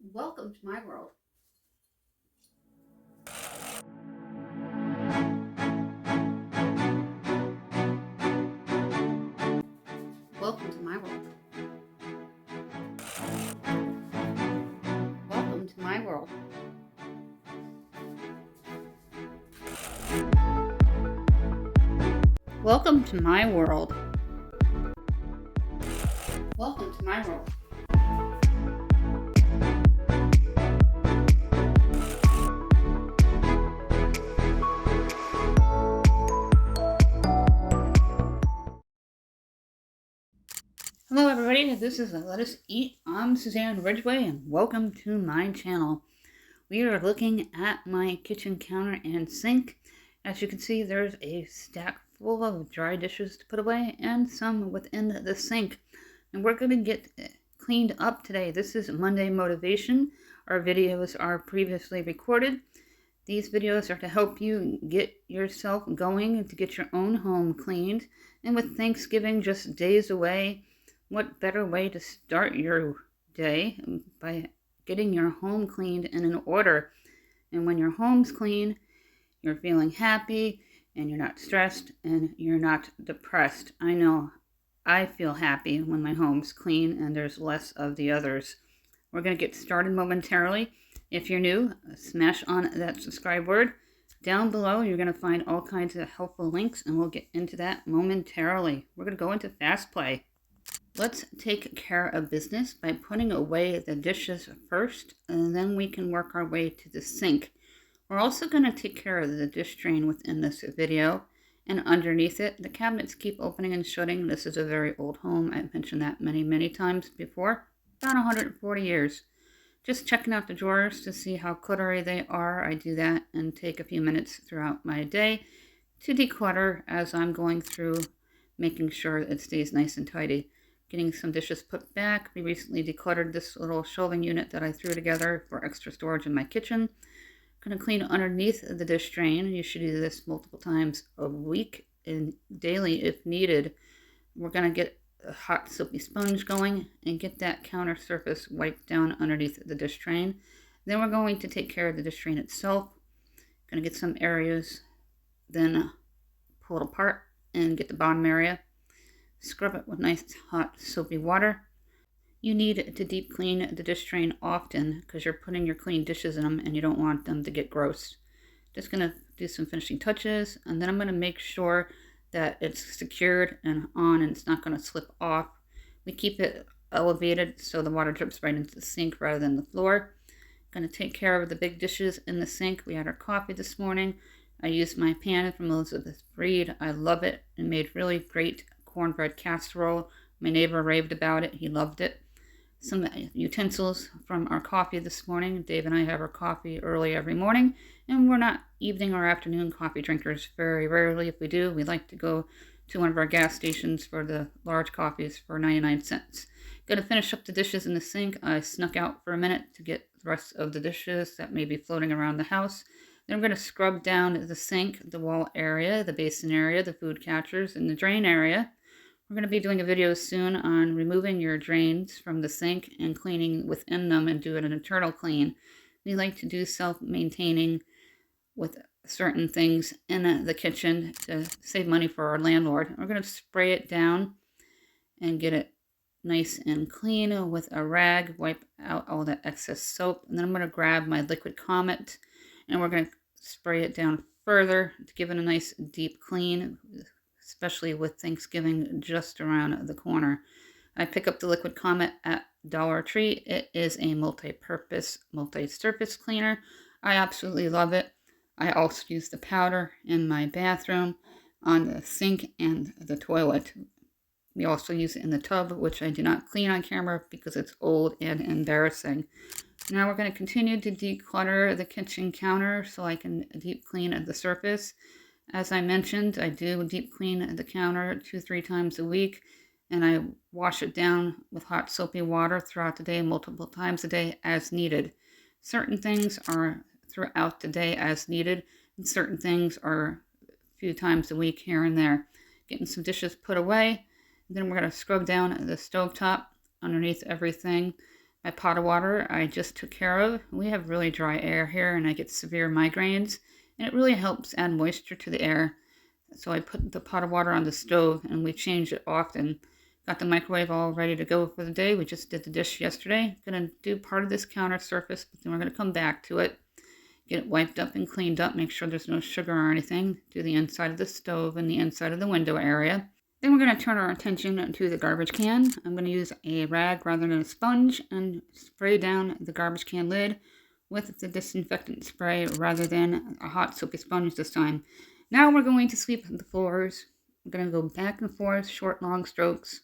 Welcome to my world. Welcome to my world. Welcome to my world. Welcome to my world. Welcome to my world. Hello everybody, this is Let Us Eat. I'm Suzanne Ridgeway and welcome to my channel. We are looking at my kitchen counter and sink. As you can see, there's a stack full of dry dishes to put away and some within the sink. And we're going to get cleaned up today. This is Monday Motivation. Our videos are previously recorded. These videos are to help you get yourself going to get your own home cleaned. And with Thanksgiving just days away, what better way to start your day by getting your home cleaned and in order. And when your home's clean, you're feeling happy and you're not stressed and you're not depressed. I know I feel happy when my home's clean and there's less of the others. We're going to get started momentarily. If you're new, smash on that subscribe word. Down below, you're going to find all kinds of helpful links, and we'll get into that momentarily. We're going to go into fast play. Let's take care of business by putting away the dishes first, and then we can work our way to the sink. We're also going to take care of the dish drain within this video, and underneath it, the cabinets keep opening and shutting. This is a very old home. I've mentioned that many times before, about 140 years. Just checking out the drawers to see how cluttery they are. I do that and take a few minutes throughout my day to declutter as I'm going through, making sure it stays nice and tidy. Getting some dishes put back. We recently decluttered this little shelving unit that I threw together for extra storage in my kitchen. Going to clean underneath the dish drain. You should do this multiple times a week and daily if needed. We're going to get a hot soapy sponge going and get that counter surface wiped down underneath the dish drain. Then we're going to take care of the dish drain itself. Going to get some areas, then pull it apart and get the bottom area. Scrub it with nice hot soapy water. You need to deep clean the dish drain often because you're putting your clean dishes in them and you don't want them to get gross. Just going to do some finishing touches, and then I'm going to make sure that it's secured and on and it's not going to slip off. We keep it elevated so the water drips right into the sink rather than the floor. Going to take care of the big dishes in the sink. We had our coffee this morning. I used my pan from Elizabeth Breed. I love it. It made really great cornbread casserole. My neighbor raved about it. He loved it. Some utensils from our coffee this morning. Dave and I have our coffee early every morning, and we're not evening or afternoon coffee drinkers. Very rarely, if we do, we like to go to one of our gas stations for the large coffees for 99 cents. Going to finish up the dishes in the sink. I snuck out for a minute to get the rest of the dishes that may be floating around the house. Then I'm going to scrub down the sink, the wall area, the basin area, the food catchers, and the drain area. We're going to be doing a video soon on removing your drains from the sink and cleaning within them and doing an internal clean. We like to do self-maintaining with certain things in the kitchen to save money for our landlord. We're going to spray it down and get it nice and clean with a rag, wipe out all the excess soap. And then I'm going to grab my liquid Comet and we're going to spray it down further to give it a nice deep clean, especially with Thanksgiving just around the corner. I pick up the Liquid Comet at Dollar Tree. It is a multi-purpose, multi-surface cleaner. I absolutely love it. I also use the powder in my bathroom, on the sink, and the toilet. We also use it in the tub, which I do not clean on camera because it's old and embarrassing. Now we're going to continue to declutter the kitchen counter so I can deep clean the surface. As I mentioned, I do deep clean the counter 2-3 times a week, and I wash it down with hot soapy water throughout the day, multiple times a day as needed. Certain things are throughout the day as needed, and certain things are a few times a week here and there. Getting some dishes put away, and then we're going to scrub down the stovetop underneath everything. My pot of water I just took care of. We have really dry air here and I get severe migraines, and it really helps add moisture to the air. So I put the pot of water on the stove and we change it often. Got the microwave all ready to go for the day. We just did the dish yesterday. Gonna do part of this counter surface, but then we're gonna come back to it. Get it wiped up and cleaned up, make sure there's no sugar or anything. Do the inside of the stove and the inside of the window area. Then we're going to turn our attention to the garbage can. I'm going to use a rag rather than a sponge and spray down the garbage can lid with the disinfectant spray rather than a hot soapy sponge this time. Now we're going to sweep the floors. I'm going to go back and forth, short, long strokes.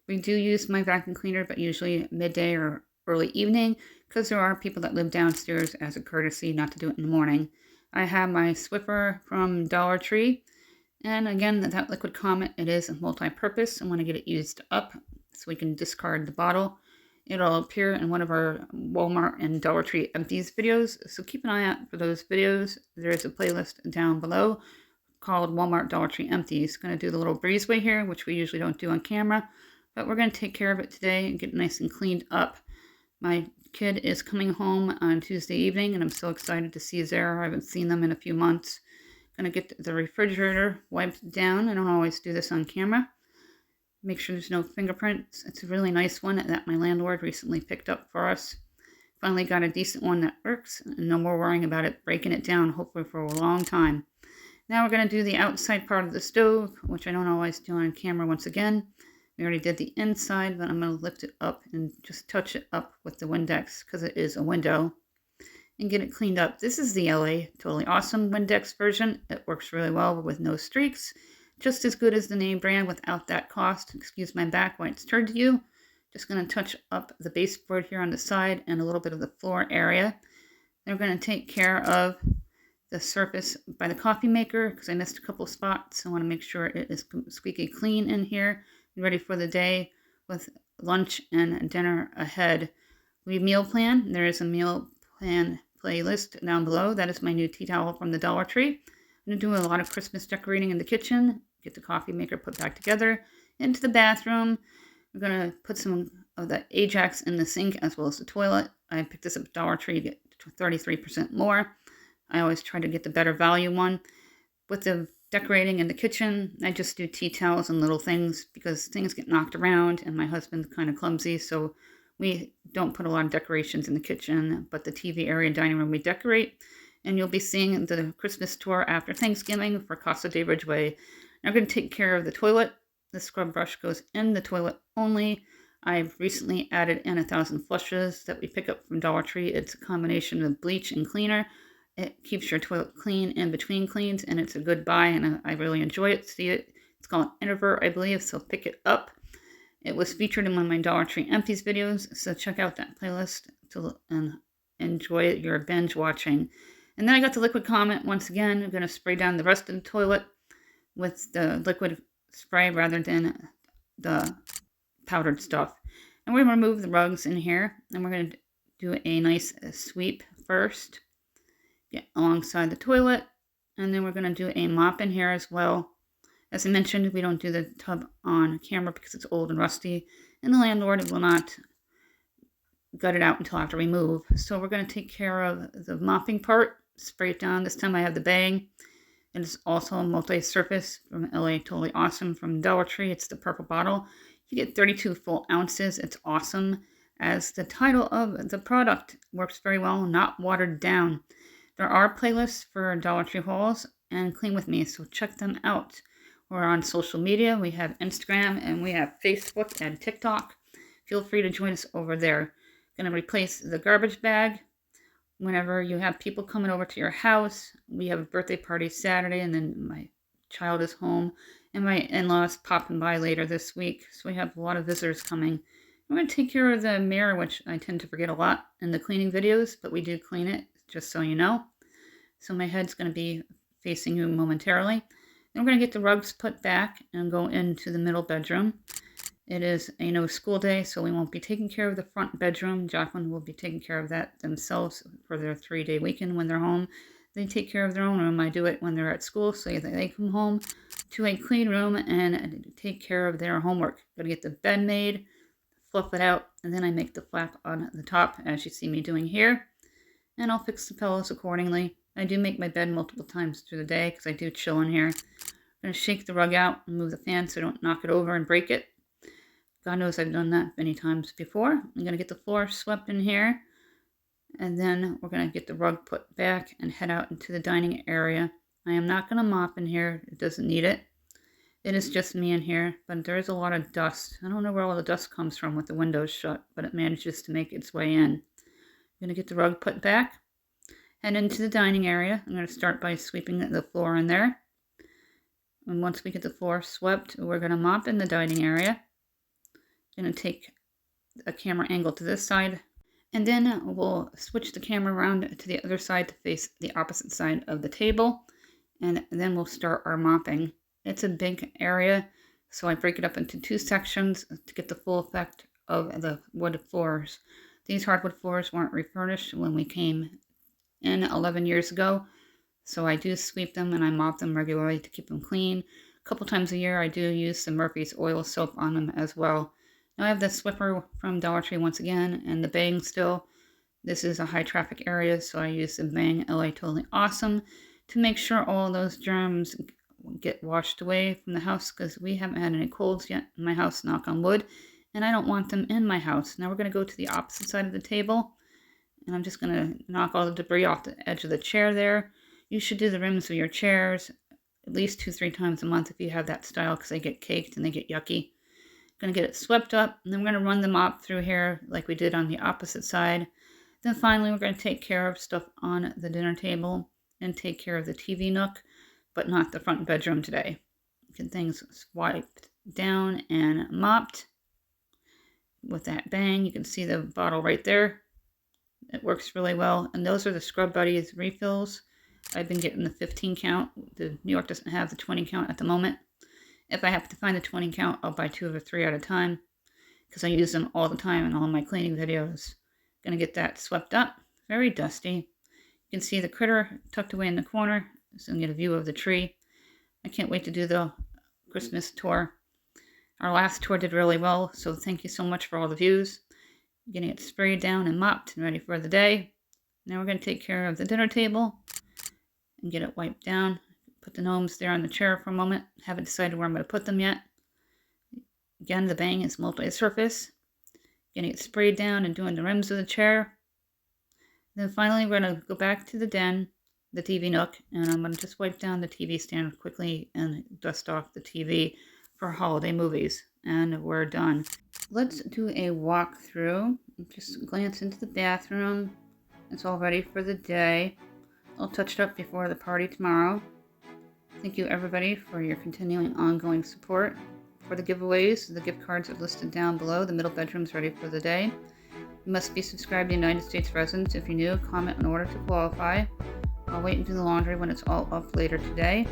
We do use my vacuum cleaner, but usually midday or early evening, because there are people that live downstairs as a courtesy not to do it in the morning. I have my Swiffer from Dollar Tree. And again, that liquid Comet, it is multi-purpose. I want to get it used up so we can discard the bottle. It'll appear in one of our Walmart and Dollar Tree Empties videos, so keep an eye out for those videos. There is a playlist down below called Walmart Dollar Tree Empties. Going to do the little breezeway here, which we usually don't do on camera, but we're going to take care of it today and get it nice and cleaned up. My kid is coming home on Tuesday evening, and I'm so excited to see Zara. I haven't seen them in a few months. Gonna get the refrigerator wiped down. I don't always do this on camera. Make sure there's no fingerprints. It's a really nice one that my landlord recently picked up for us. Finally got a decent one that works, and no more worrying about it breaking it down, hopefully for a long time. Now we're gonna do the outside part of the stove, which I don't always do on camera once again. We already did the inside, but I'm gonna lift it up and just touch it up with the Windex because it is a window. And get it cleaned up. This is the LA Totally Awesome Windex version. It works really well with no streaks. Just as good as the name brand without that cost. Excuse my back when it's turned to you. Just going to touch up the baseboard here on the side and a little bit of the floor area. Then we're going to take care of the surface by the coffee maker because I missed a couple spots. I want to make sure it is squeaky clean in here. Ready for the day with lunch and dinner ahead. We meal plan. There is a meal plan playlist down below. That is my new tea towel from the Dollar Tree. I'm going to do a lot of Christmas decorating in the kitchen. Get the coffee maker put back together. Into the bathroom. We're going to put some of the Ajax in the sink as well as the toilet. I picked this up at Dollar Tree to get 33% more. I always try to get the better value one. With the decorating in the kitchen, I just do tea towels and little things because things get knocked around and my husband's kind of clumsy, so we don't put a lot of decorations in the kitchen, but the TV area and dining room we decorate. And you'll be seeing the Christmas tour after Thanksgiving for Casa de Ridgeway. Now I'm going to take care of the toilet. The scrub brush goes in the toilet only. I've recently added in 1,000 flushes that we pick up from Dollar Tree. It's a combination of bleach and cleaner. It keeps your toilet clean in between cleans, and it's a good buy, and I really enjoy it. See it? It's called Introvert, I believe, so pick it up. It was featured in one of my Dollar Tree Empties videos, so check out that playlist and enjoy your binge watching. And then I got the liquid Comet once again. I'm going to spray down the rest of the toilet with the liquid spray rather than the powdered stuff. And we're going to remove the rugs in here, and we're going to do a nice sweep first. Get alongside the toilet, and then we're going to do a mop in here as well. As I mentioned, we don't do the tub on camera because it's old and rusty, and the landlord will not gut it out until after we move. So we're going to take care of the mopping part, spray it down. This time I have the bang. It is also a multi-surface from LA Totally Awesome from Dollar Tree. It's the purple bottle. You get 32 full ounces. It's awesome. As the title of the product works very well, not watered down. There are playlists for Dollar Tree hauls and Clean With Me, so check them out. We're on social media. We have Instagram and we have Facebook and TikTok. Feel free to join us over there. Going to replace the garbage bag. Whenever you have people coming over to your house, we have a birthday party Saturday, and then my child is home, and my in-laws popping by later this week. So we have a lot of visitors coming. We're going to take care of the mirror, which I tend to forget a lot in the cleaning videos, but we do clean it, just so you know. So my head's going to be facing you momentarily. Then we're going to get the rugs put back and go into the middle bedroom. It is a no school day, so we won't be taking care of the front bedroom. Jacqueline will be taking care of that themselves for their 3-day weekend when they're home. They take care of their own room. I do it when they're at school, so that they come home to a clean room and take care of their homework. Got to get the bed made, fluff it out, and then I make the flap on the top, as you see me doing here. And I'll fix the pillows accordingly. I do make my bed multiple times through the day because I do chill in here. I'm going to shake the rug out and move the fan so I don't knock it over and break it. God knows I've done that many times before. I'm going to get the floor swept in here. And then we're going to get the rug put back and head out into the dining area. I am not going to mop in here. It doesn't need it. It is just me in here, but there is a lot of dust. I don't know where all the dust comes from with the windows shut, but it manages to make its way in. I'm going to get the rug put back and into the dining area. I'm going to start by sweeping the floor in there. And once we get the floor swept, we're going to mop in the dining area. I'm going to take a camera angle to this side, and then we'll switch the camera around to the other side to face the opposite side of the table, and then we'll start our mopping. It's a big area, so I break it up into two sections to get the full effect of the wood floors. These hardwood floors weren't refurnished when we came in 11 years ago, so I do sweep them and I mop them regularly to keep them clean. A couple times a year I do use some Murphy's oil soap on them as well. Now I have the Swiffer from Dollar Tree once again, and the Bang still. This is a high traffic area, so I use the Bang LA Totally Awesome to make sure all those germs get washed away from the house, because we haven't had any colds yet in my house, knock on wood, and I don't want them in my house. Now we're going to go to the opposite side of the table, and I'm just going to knock all the debris off the edge of the chair there. You should do the rims of your chairs at least 2-3 times a month if you have that style, because they get caked and they get yucky. Going to get it swept up, and then we're going to run the mop through here like we did on the opposite side. Then finally we're going to take care of stuff on the dinner table and take care of the TV nook, but not the front bedroom today. Get things wiped down and mopped with that Bang. You can see the bottle right there. It works really well. And those are the Scrub Buddies refills. I've been getting the 15 count. The New York doesn't have the 20 count at the moment. If I have to find the 20 count, I'll buy 2 or 3 at a time, because I use them all the time in all my cleaning videos. Gonna get that swept up. Very dusty. You can see the critter tucked away in the corner, so you can get a view of the tree. I can't wait to do the Christmas tour. Our last tour did really well, so thank you so much for all the views. Getting it sprayed down and mopped and ready for the day. Now we're going to take care of the dinner table and get it wiped down. Put the gnomes there on the chair for a moment. Haven't decided where I'm going to put them yet. Again, the Bang is multi-surface. Getting it sprayed down and doing the rims of the chair. Then finally we're going to go back to the den, the TV nook, and I'm going to just wipe down the TV stand quickly and dust off the TV for holiday movies. And we're done. Let's do a walkthrough. Just glance into the bathroom. It's all ready for the day. I'll touch it up before the party tomorrow. Thank you everybody for your continuing ongoing support. For the giveaways, the gift cards are listed down below. The middle bedroom's ready for the day. You must be subscribed to United States residents. If you're new, comment in order to qualify. I'll wait and do the laundry when it's all up later today.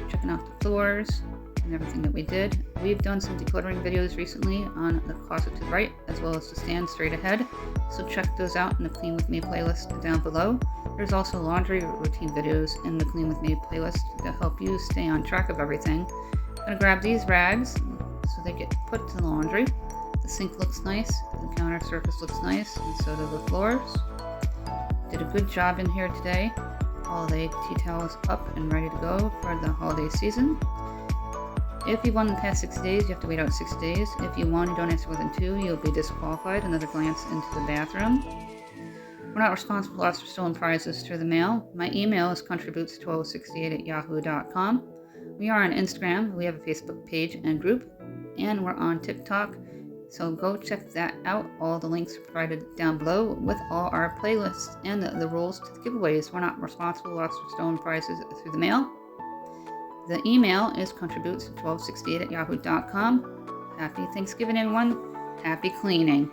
Checking out the floors and everything that we did. We've done some decluttering videos recently on the closet to the right, as well as the stand straight ahead. So check those out in the Clean With Me playlist down below. There's also laundry routine videos in the Clean With Me playlist to help you stay on track of everything. I'm going to grab these rags so they get put to the laundry. The sink looks nice, the counter surface looks nice, and so do the floors. Did a good job in here today. All the tea towels up and ready to go for the holiday season. If you won in the past 6 days, you have to wait out 6 days. If you won and don't answer within 2, you'll be disqualified. Another glance into the bathroom. We're not responsible for lost or stolen prizes through the mail. My email is contributes1268@yahoo.com. We are on Instagram. We have a Facebook page and group. And we're on TikTok. So go check that out. All the links are provided down below with all our playlists and the rules to the giveaways. We're not responsible for lost or stolen prizes through the mail. The email is contributes1268@yahoo.com. Happy Thanksgiving, everyone. Happy cleaning.